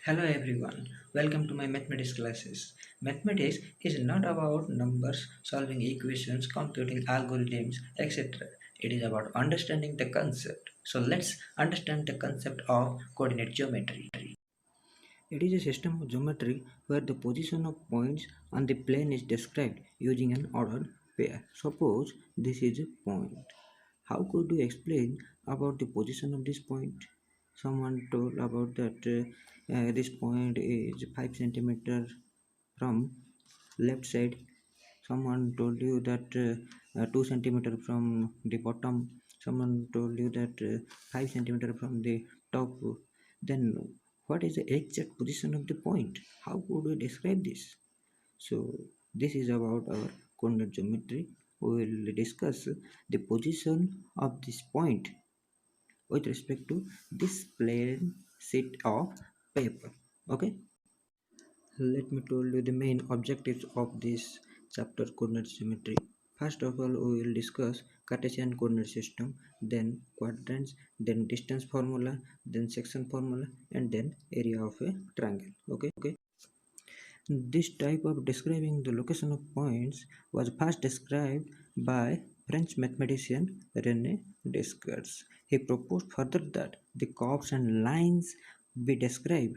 Hello everyone, welcome to my mathematics classes. Mathematics is not about numbers, solving equations, computing algorithms, etc. It is about understanding the concept. So let's understand the concept of coordinate geometry. It is a system of geometry where the position of points on the plane is described using an ordered pair. Suppose this is a point. How could you explain about the position of this point? Someone told about that this point is 5 centimeter from left side. Someone told you that 2 centimeter from the bottom. Someone told you that 5 centimeter from the top. Then what is the exact position of the point? How could we describe this? So this is about our coordinate geometry. We will discuss the position of this point with respect to this plain sheet of paper. Okay, let me tell you the main objectives of this chapter coordinate geometry. First of all, we will discuss Cartesian coordinate system, then quadrants, then distance formula, then section formula, and then area of a triangle. Okay. This type of describing the location of points was first described by French mathematician René Descartes. He proposed further that the curves and lines be described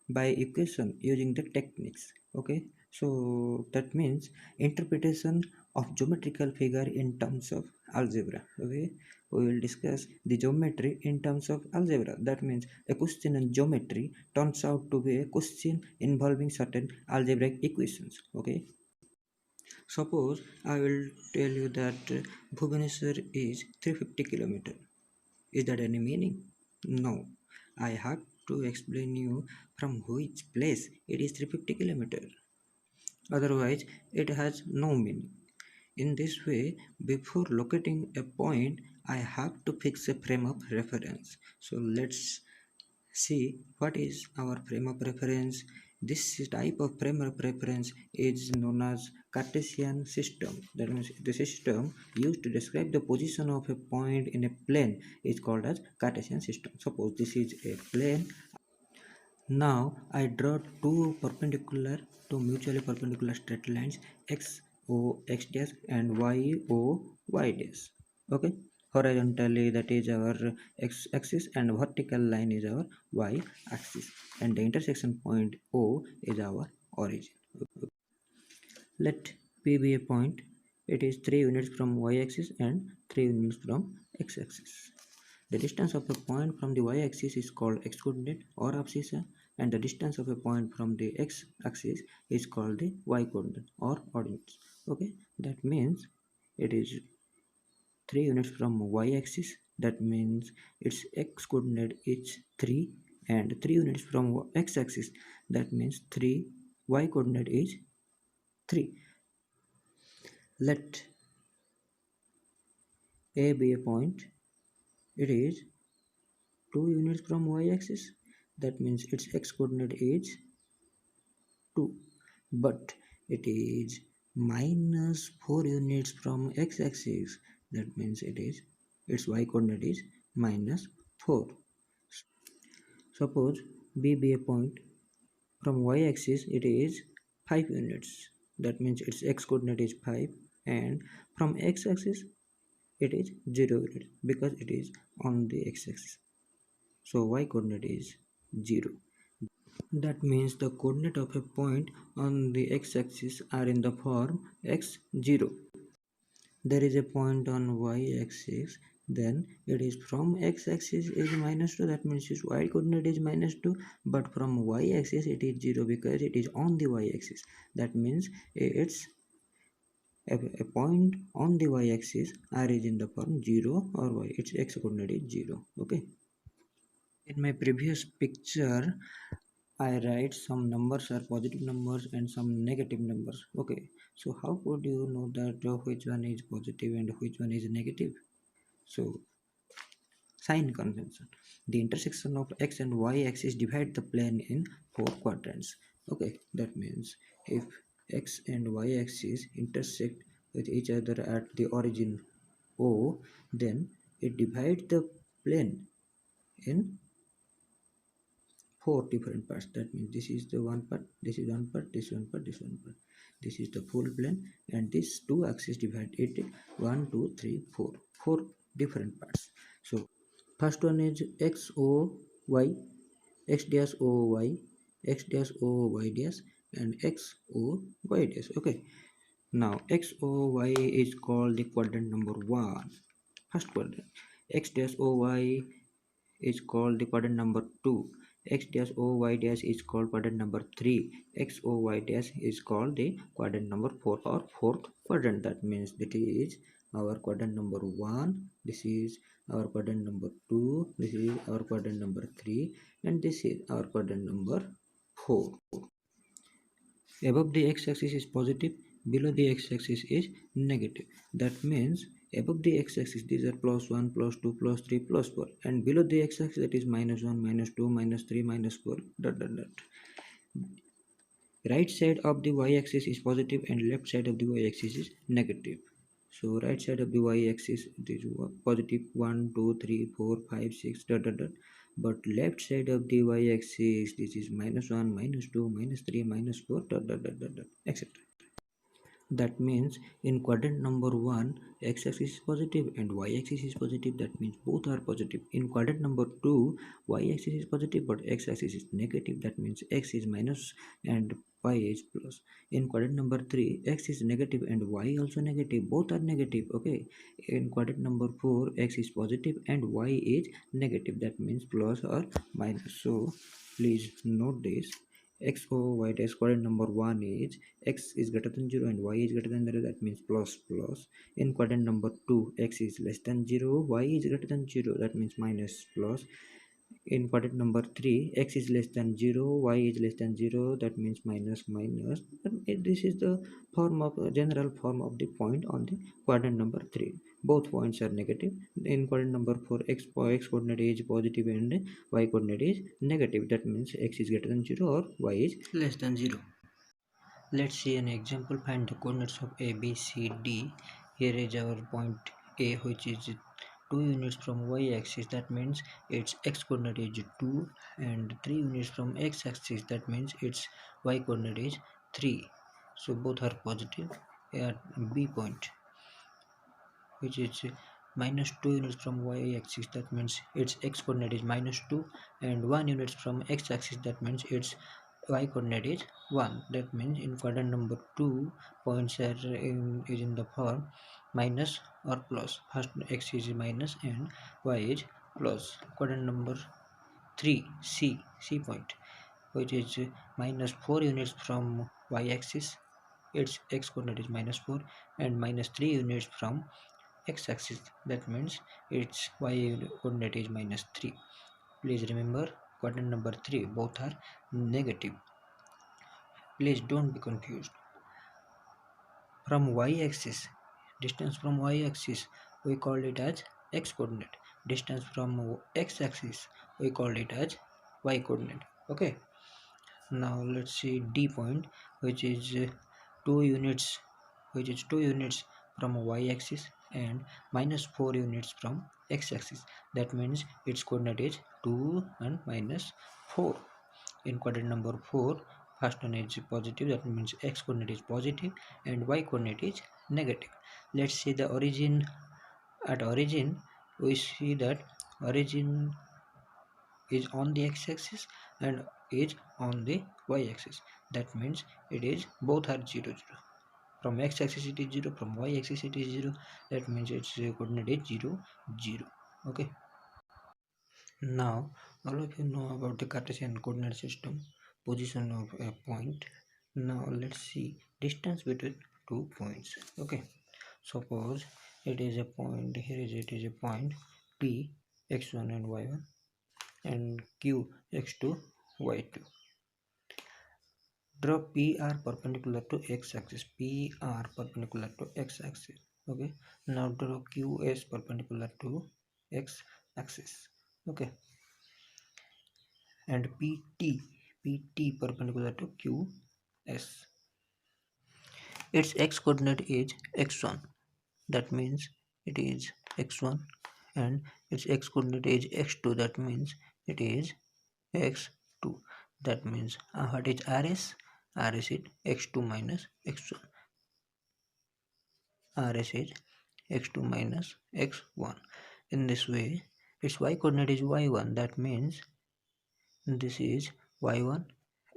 by equation using the techniques. Okay, so that means interpretation of geometrical figure in terms of algebra. Okay, we will discuss the geometry in terms of algebra. That means a question in geometry turns out to be a question involving certain algebraic equations. Okay, suppose I will tell you that Bhubaneswar is 350 kilometer. Is that any meaning? No. I have to explain you from which place it is 350 kilometer. Otherwise, it has no meaning. In this way, before locating a point, I have to fix a frame of reference. So let's see what is our frame of reference. This type of frame of reference is known as Cartesian system. That means the system used to describe the position of a point in a plane is called as Cartesian system. Suppose this is a plane. Now I draw two mutually perpendicular straight lines x o x dash and y o y dash. Okay, horizontally that is our x axis and vertical line is our y axis, and the intersection point O is our origin. Let P be a point. It is 3 units from y-axis and 3 units from x-axis. The distance of a point from the y-axis is called x-coordinate or abscissa, and the distance of a point from the x-axis is called the y-coordinate or ordinates. Okay, that means it is 3 units from y-axis. That means its x-coordinate is 3, and 3 units from x-axis. That means 3 y-coordinate is 3. Let A be a point. It is 2 units from y-axis. That means its x-coordinate is 2. But it is minus 4 units from x-axis. That means its y-coordinate is minus 4. Suppose B be a point. From y-axis it is 5 units. That means its x-coordinate is 5, and from x-axis it is 0 units because it is on the x-axis. So y coordinate is 0. That means the coordinate of a point on the x-axis are in the form x0. There is a point on y-axis, then it is from x-axis is minus 2. That means its y coordinate is minus 2, but from y-axis it is 0 because it is on the y-axis. That means it's a point on the y-axis r is in the form 0 or y, its x coordinate is 0. Okay, in my previous picture I write some numbers are positive numbers and some negative numbers. Okay, so how could you know that which one is positive and which one is negative? So sign convention, the intersection of x and y axis divide the plane in 4 quadrants. Okay, that means if x and y axis intersect with each other at the origin O, then it divides the plane in four different parts. That means this is the one part, this is one part, this one part, this one part. This is the full plane, and these two axes divide it 1, 2, 3, 4. Four different parts. So first one is x o y, x dash o y, x dash o y dash, and x o y dash. Okay. Now x o y is called the quadrant number 1. First quadrant. X dash o y is called the quadrant number 2. X dash o y dash is called quadrant number 3. X o y dash is called the quadrant number 4 or fourth quadrant. That means that is our quadrant number 1. This is our quadrant number 2. This is our quadrant number 3. And this is our quadrant number 4. Above the x-axis is positive, below the x-axis is negative. That means above the x-axis these are plus 1, plus 2, plus 3, plus 4, and below the x-axis that is minus 1, minus 2, minus 3, minus 4, dot dot dot. Right side of the y-axis is positive and left side of the y-axis is negative. So right side of the y-axis it is positive 1, 2, 3, 4, 5, 6, dot dot dot. But left side of the y-axis this is minus 1, minus 2, minus 3, minus 4, dot dot dot dot, dot etc. That means in quadrant number 1 x-axis is positive and y-axis is positive. That means both are positive. In quadrant number 2 y-axis is positive but x-axis is negative. That means x is minus and y is plus. In quadrant number 3 x is negative and y also negative. Both are negative. Okay. In quadrant number 4 x is positive and y is negative. That means plus or minus. So please note this. X o y dash quadrant number 1 is x is greater than 0 and y is greater than 0. That means plus plus. In quadrant number 2 x is less than 0, y is greater than 0. That means minus plus. In quadrant number 3 x is less than 0, y is less than 0. That means minus minus. This is the form of general form of the point on the quadrant number 3. Both points are negative. In quadrant number 4 x coordinate is positive and y coordinate is negative. That means x is greater than 0 or y is less than 0. Let's see an example. Find the coordinates of a, b, c, d. Here is our point a, which is 2 units from y-axis. That means its x coordinate is 2, and 3 units from x-axis. That means its y coordinate is 3. So both are positive. At b point, which is minus 2 units from y-axis, that means its x coordinate is minus 2, and 1 units from x-axis, that means its y coordinate is 1. That means in quadrant number 2 points are in the form minus or plus. First x is minus and y is plus. Quadrant number 3 c point, which is minus 4 units from y-axis, its x coordinate is minus 4, and minus 3 units from x-axis. That means its y coordinate is minus 3. Please remember quadrant number 3 both are negative. Please don't be confused. From y-axis, distance from y-axis we call it as x coordinate. Distance from x-axis we call it as y coordinate. Okay. Now let's see D point, which is 2 units, from y-axis and minus 4 units from x-axis. That means its coordinate is 2 and minus 4. In quadrant number 4, first one is positive. That means x coordinate is positive and y coordinate is negative. Let's see the origin. At origin, we see that origin is on the x-axis and is on the y-axis. That means it is both are 0 0. From x-axis it is 0, from y-axis it is 0. That means its coordinate is 0 0. Okay. Now all of you know about the Cartesian coordinate system, position of a point. Now let's see distance between 2 points. Okay. Suppose it is a point, here is it is a point P, x1 and y1, and Q, x2, y2. Draw PR perpendicular to x-axis. PR perpendicular to x-axis. Okay. Now draw QS perpendicular to x-axis. Okay. And PT perpendicular to QS. Its x coordinate is x1. That means it is x1, and its x coordinate is x2. That means it is x2. That means what is RS? RS is x2 minus x1. RS is x2 minus x1. In this way, its y coordinate is y1. That means this is y1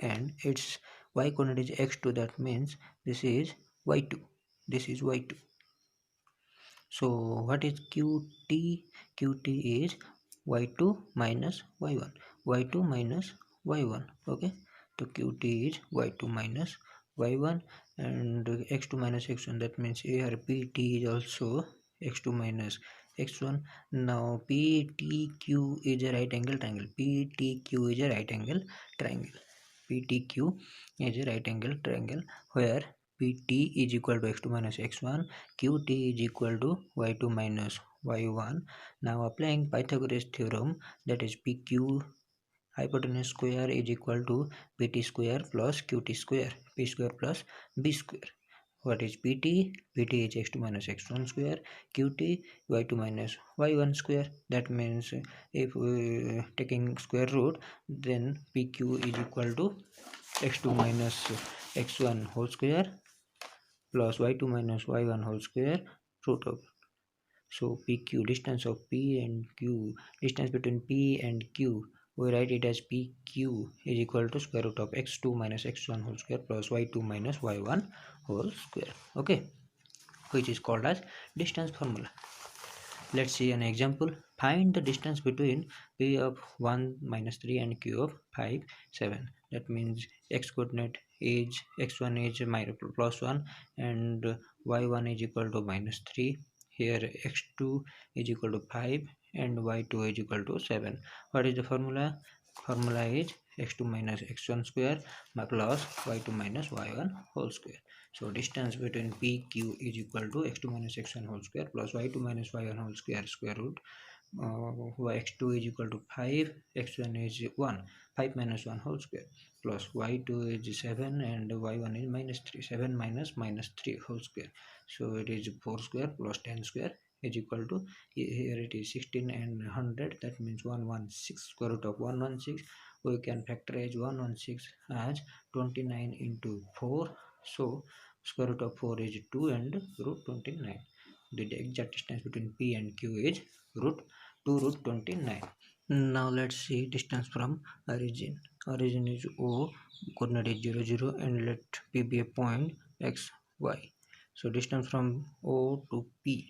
and its y coordinate is x2. That means this is y2. This is y2. So what is qt? Qt is y2 minus y1. y2 minus y1. Okay. So qt is y2 minus y1 and x2 minus x1. That means here pt is also x2 minus x1. Now ptq is a right angle triangle. ptq is a right angle triangle. ptq is a right angle triangle where pt is equal to x2 minus x1, qt is equal to y2 minus y1. Now applying Pythagoras theorem, that is pq hypotenuse square is equal to pt square plus qt square, p square plus b square. What is pt? pt is x2 minus x1 square, qt y2 minus y1 square. That means if we taking square root, then pq is equal to x2 minus x1 whole square plus y2 minus y1 whole square root of. So pq, distance of p and q, distance between p and q, we write it as pq is equal to square root of x2 minus x1 whole square plus y2 minus y1 whole square. Okay, which is called as distance formula. Let's see an example. Find the distance between p of 1 minus 3 and q of 5 7. That means x coordinate is x1 is minus plus 1 and y1 is equal to minus 3. Here x2 is equal to 5 and y2 is equal to 7. What is the formula? Formula is x2 minus x1 square plus y2 minus y1 whole square. So distance between PQ is equal to x2 minus x1 whole square plus y2 minus y1 whole square square root. X2 is equal to 5, x1 is 1, 5 minus 1 whole square plus y2 is 7 and y1 is minus 3, 7 minus 3 whole square. So it is 4 square plus 10 square is equal to, here it is 16 and 100, that means 116, square root of 116. We can factorize 116 as 29 into 4. So square root of 4 is 2 and root 29. The exact distance between P and Q is root 2 root 29. Now let's see distance from origin. Origin is O, coordinate is 0 0 and let P be a point x y. So distance from O to P,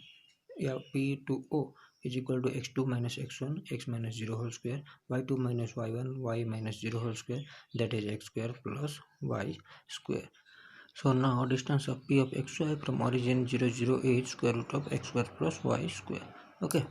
P to O is equal to x2 minus x1 x minus 0 whole square, y2 minus y1 y minus 0 whole square, that is x square plus y square. So now distance of P of xy from origin 0 0 is square root of x square plus y square. Okay.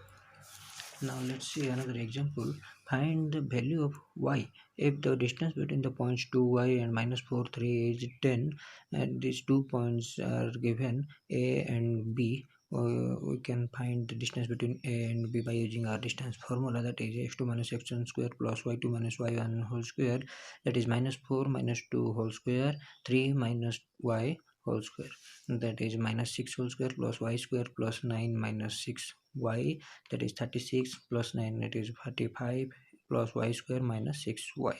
Now let's see another example. Find the value of y if the distance between the points 2y and minus 4 3 is 10 and these 2 points are given a and b. We can find the distance between a and b by using our distance formula, that is x2 minus x1 square plus y2 minus y1 whole square, that is minus 4 minus 2 whole square 3 minus y whole square, that is minus 6 whole square plus y square plus 9 minus 6y, that is 36 plus 9, it is 45 plus y square minus 6y.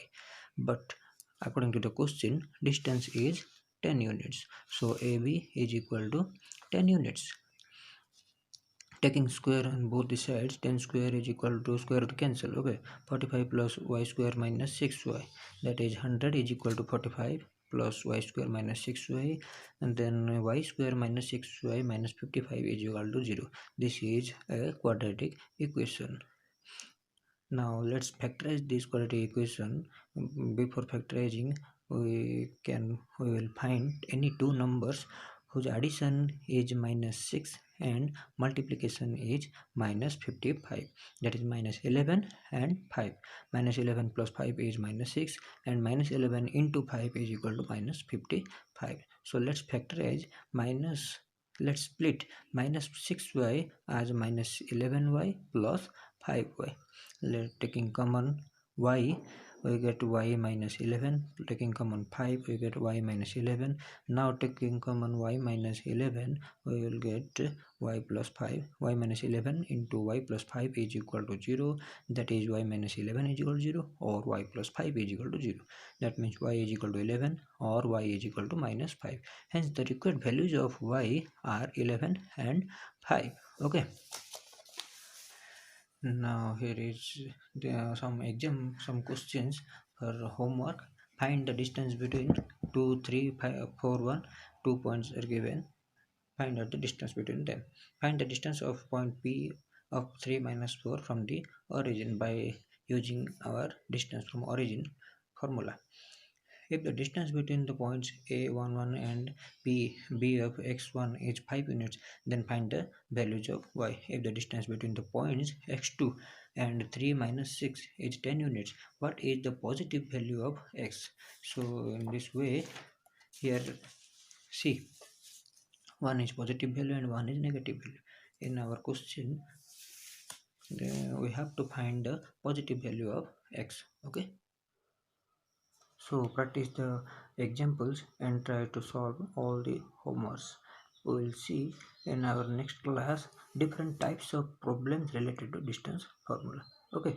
But according to the question, distance is 10 units, so AB is equal to 10 units. Taking square on both the sides, 10 square is equal to square root cancel. Okay, 45 plus y square minus 6y, that is 100 is equal to 45 plus y square minus 6y, and then y square minus 6y minus 55 is equal to 0. This is a quadratic equation. Now let's factorize this quadratic equation. Before factorizing, we will find any two numbers whose addition is minus 6 and multiplication is minus 55, that is minus 11 and 5. Minus 11 plus 5 is minus 6 and minus 11 into 5 is equal to minus 55. So let's factorize minus, let's split minus 6y as minus 11y plus 5y. Let taking common y, we get y minus 11. Taking common 5, we get y minus 11. Now taking common y minus 11, we will get y plus 5. Y minus 11 into y plus 5 is equal to 0. That is y minus 11 is equal to 0, or y plus 5 is equal to 0. That means y is equal to 11 or y is equal to minus 5. Hence the required values of y are 11 and 5. Okay. Now here is some questions for homework. Find the distance between 2, 3, 5, 4, 1. 2 points are given. Find out the distance between them. Find the distance of point P of 3 minus 4 from the origin by using our distance from origin formula. If the distance between the points A11 and B of x1 is 5 units, then find the values of y. If the distance between the points x2 and 3 minus 6 is 10 units, what is the positive value of x? So in this way, here see, one is positive value and one is negative value. In our question, we have to find the positive value of x. Okay. So practice the examples and try to solve all the homeworks. We will see in our next class different types of problems related to distance formula. Okay.